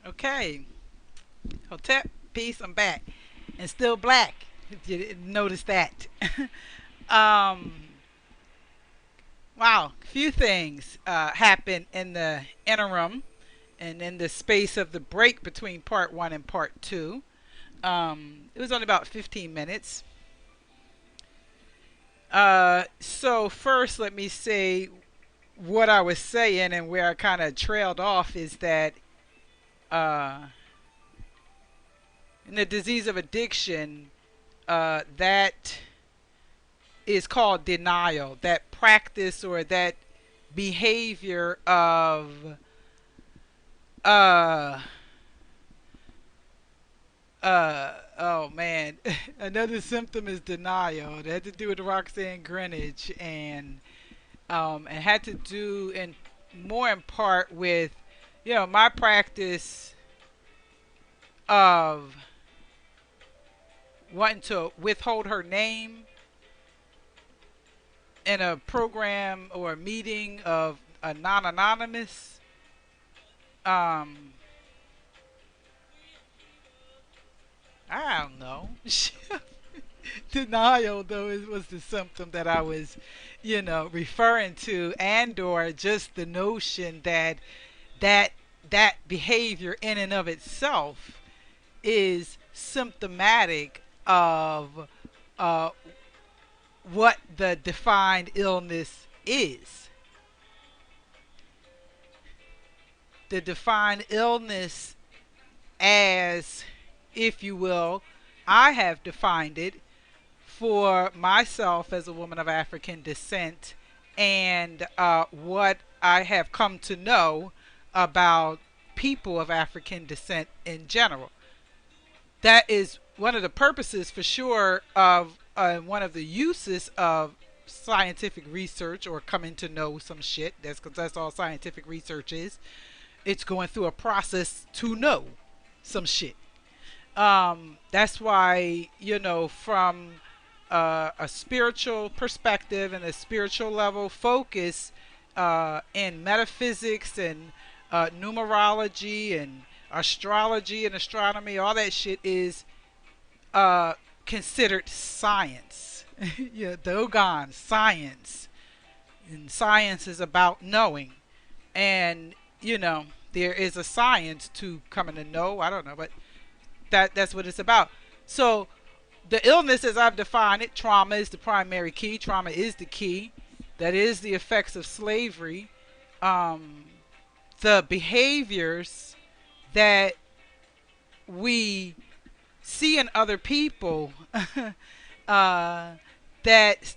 Okay. Hotep, peace, I'm back. And still black. If you didn't notice that. um, wow. A few things happened in the interim and in the space of the break between part one and part two. It was only about 15 minutes. So, first, let me say what I was saying and where I kind of trailed off is that uh, in the disease of addiction, that is called denial. That practice or that behavior of uh oh man, another symptom is denial. It had to do with Roxanne Greenwich and had to do in more in part with my practice of wanting to withhold her name in a program or a meeting of a non-anonymous. Um, I don't know. Denial, though, was the symptom that I was, referring to, and/or just the notion that that that behavior in and of itself is symptomatic of uh, what the defined illness is. The defined illness, as if you will, I have defined it for myself as a woman of African descent and what I have come to know about people of African descent in general. That is one of the purposes for sure of one of the uses of scientific research or coming to know some shit. That's because that's all scientific research is. It's going through a process to know some shit. That's why, from a spiritual perspective and a spiritual level focus in metaphysics and numerology and astrology and astronomy, all that shit is considered science. Yeah, Dogon, science. And science is about knowing. And, there is a science to coming to know. I don't know, but that's what it's about. So the illness, as I've defined it, trauma is the primary key. Trauma is the key. That is the effects of slavery. Um, the behaviors that we see in other people that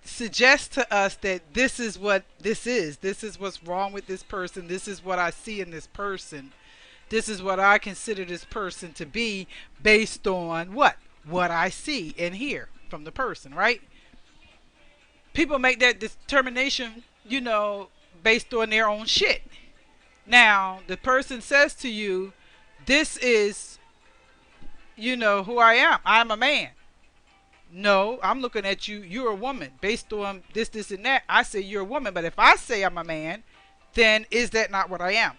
suggest to us that this is what this is. This is what's wrong with this person. This is what I see in this person. This is what I consider this person to be based on what? What I see and hear from the person, right? People make that determination, based on their own shit. Now, the person says to you, this is, who I am. I'm a man. No, I'm looking at you. You're a woman. Based on this, and that, I say you're a woman. But if I say I'm a man, then is that not what I am?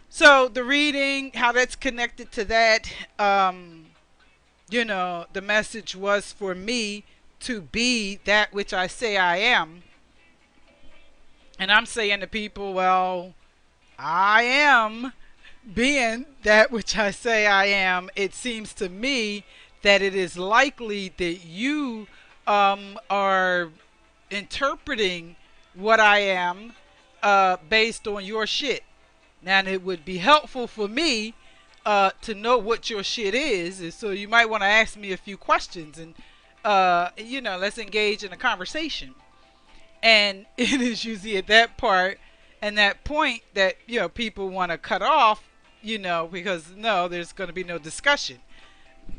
So the reading, how that's connected to that, the message was for me to be that which I say I am. And I'm saying to people, well, I am being that which I say I am. It seems to me that it is likely that you are interpreting what I am based on your shit. Now, it would be helpful for me to know what your shit is. And so you might want to ask me a few questions and, let's engage in a conversation. And it is usually at that part and that point that, people want to cut off, because no, there's going to be no discussion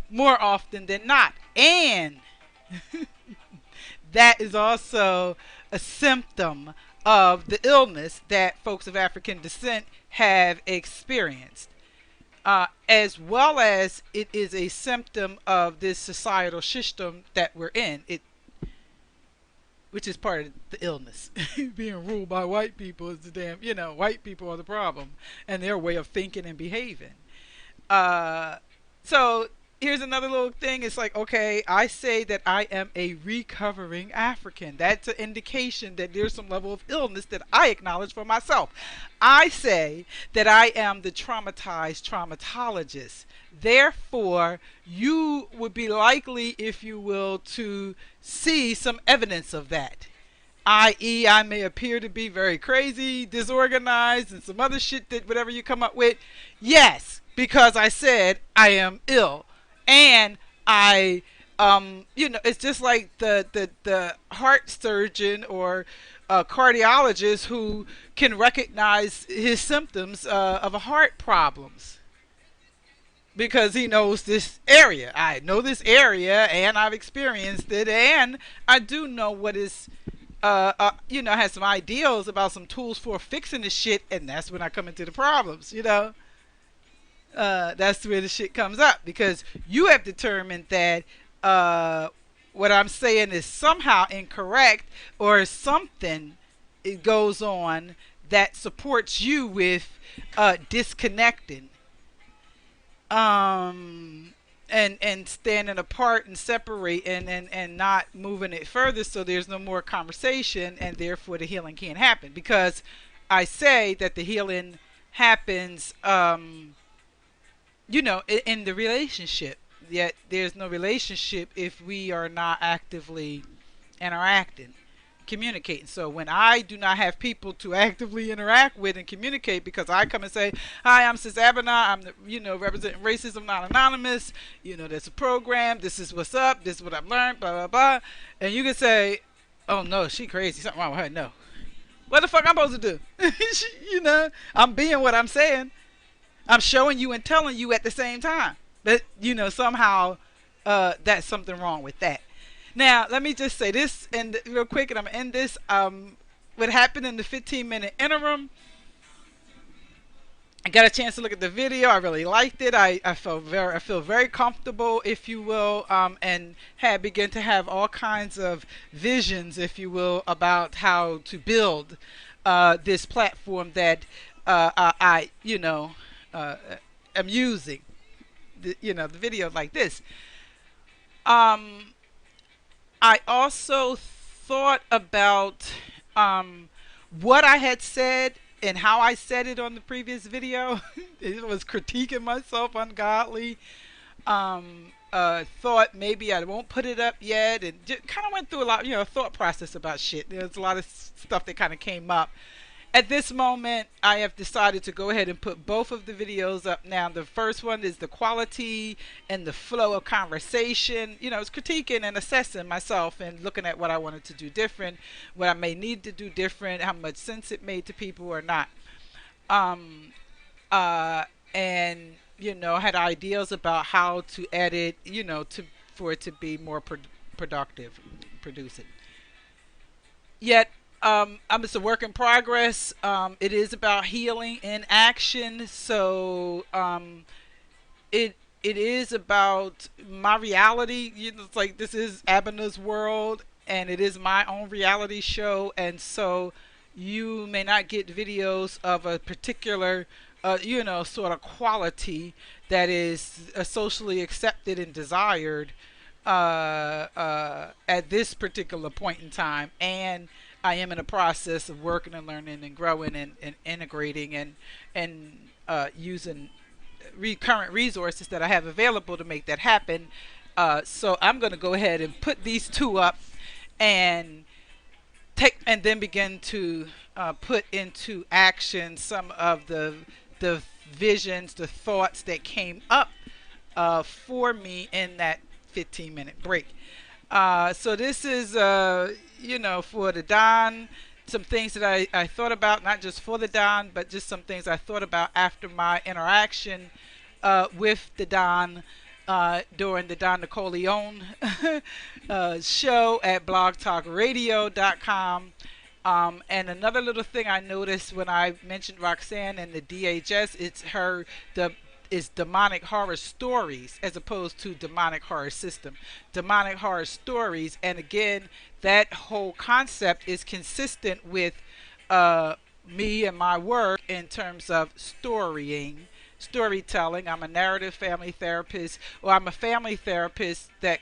more often than not. And that is also a symptom of the illness that folks of African descent have experienced, as well as it is a symptom of this societal system that we're in. which is part of the illness. Being ruled by white people is the damn, white people are the problem and their way of thinking and behaving. Uh, so here's another little thing. It's like, okay, I say that I am a recovering African. That's an indication that there's some level of illness that I acknowledge for myself. I say that I am the traumatized traumatologist. Therefore, you would be likely, if you will, to see some evidence of that, i.e., I may appear to be very crazy, disorganized, and some other shit that whatever you come up with. Yes, because I said I am ill. And it's just like the heart surgeon or cardiologist who can recognize his symptoms of a heart problems because he knows this area. I know this area and I've experienced it, and I do know what is has some ideals about some tools for fixing the shit, and that's when I come into the problems. That's where the shit comes up, because you have determined that what I'm saying is somehow incorrect, or something it goes on that supports you with disconnecting, and standing apart and separating, and not moving it further, so there's no more conversation, and therefore the healing can't happen. Because I say that the healing happens in the relationship. Yet there's no relationship if we are not actively interacting, communicating. So when I do not have people to actively interact with and communicate, because I come and say, hi, I'm Sis Abena, I'm the, representing Racism Not Anonymous, there's a program, this is what's up, this is what I've learned, blah, blah, blah. And you can say, oh no, she crazy, something wrong with her. No. What the fuck I'm supposed to do? I'm being what I'm saying. I'm showing you and telling you at the same time. But, somehow that's something wrong with that. Now, let me just say this and real quick, and I'm going to end this. What happened in the 15-minute interim, I got a chance to look at the video. I really liked it. I feel very comfortable, if you will, and had begun to have all kinds of visions, if you will, about how to build this platform that I am using. The video like this. I also thought about what I had said and how I said it on the previous video. It was critiquing myself ungodly. Thought maybe I won't put it up yet, and just kind of went through a lot, thought process about shit. There's a lot of stuff that kind of came up. At this moment, I have decided to go ahead and put both of the videos up now. The first one is the quality and the flow of conversation. It's critiquing and assessing myself and looking at what I wanted to do different, what I may need to do different, how much sense it made to people or not. And, had ideas about how to edit, for it to be more productive, produce it. Yet, it's a work in progress. It is about healing in action. So it is about my reality. It's like this is Abena's world, and it is my own reality show. And so you may not get videos of a particular, sort of quality that is socially accepted and desired at this particular point in time. And I am in a process of working and learning and growing and integrating and using current resources that I have available to make that happen. So I'm going to go ahead and put these two up and then begin to put into action some of the visions, the thoughts that came up for me in that 15-minute break. So this is, for the Don, some things that I thought about, not just for the Don, but just some things I thought about after my interaction with the Don during the Don Nicoleone show at blogtalkradio.com. And another little thing I noticed when I mentioned Roxanne and the DHS, it's is demonic horror stories as opposed to demonic horror system. Demonic horror stories, and again, that whole concept is consistent with uh, me and my work in terms of storytelling. I'm a narrative family therapist, or I'm a family therapist that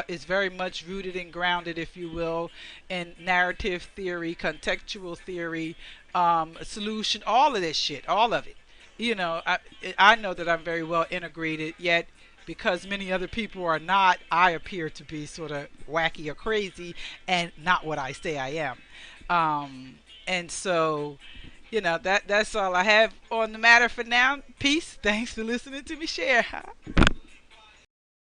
is very much rooted and grounded, if you will, in narrative theory, contextual theory, solution, all of this shit, all of it. You know, I know that I'm very well integrated, yet because many other people are not, I appear to be sort of wacky or crazy and not what I say I am. And so, that's all I have on the matter for now. Peace. Thanks for listening to me share.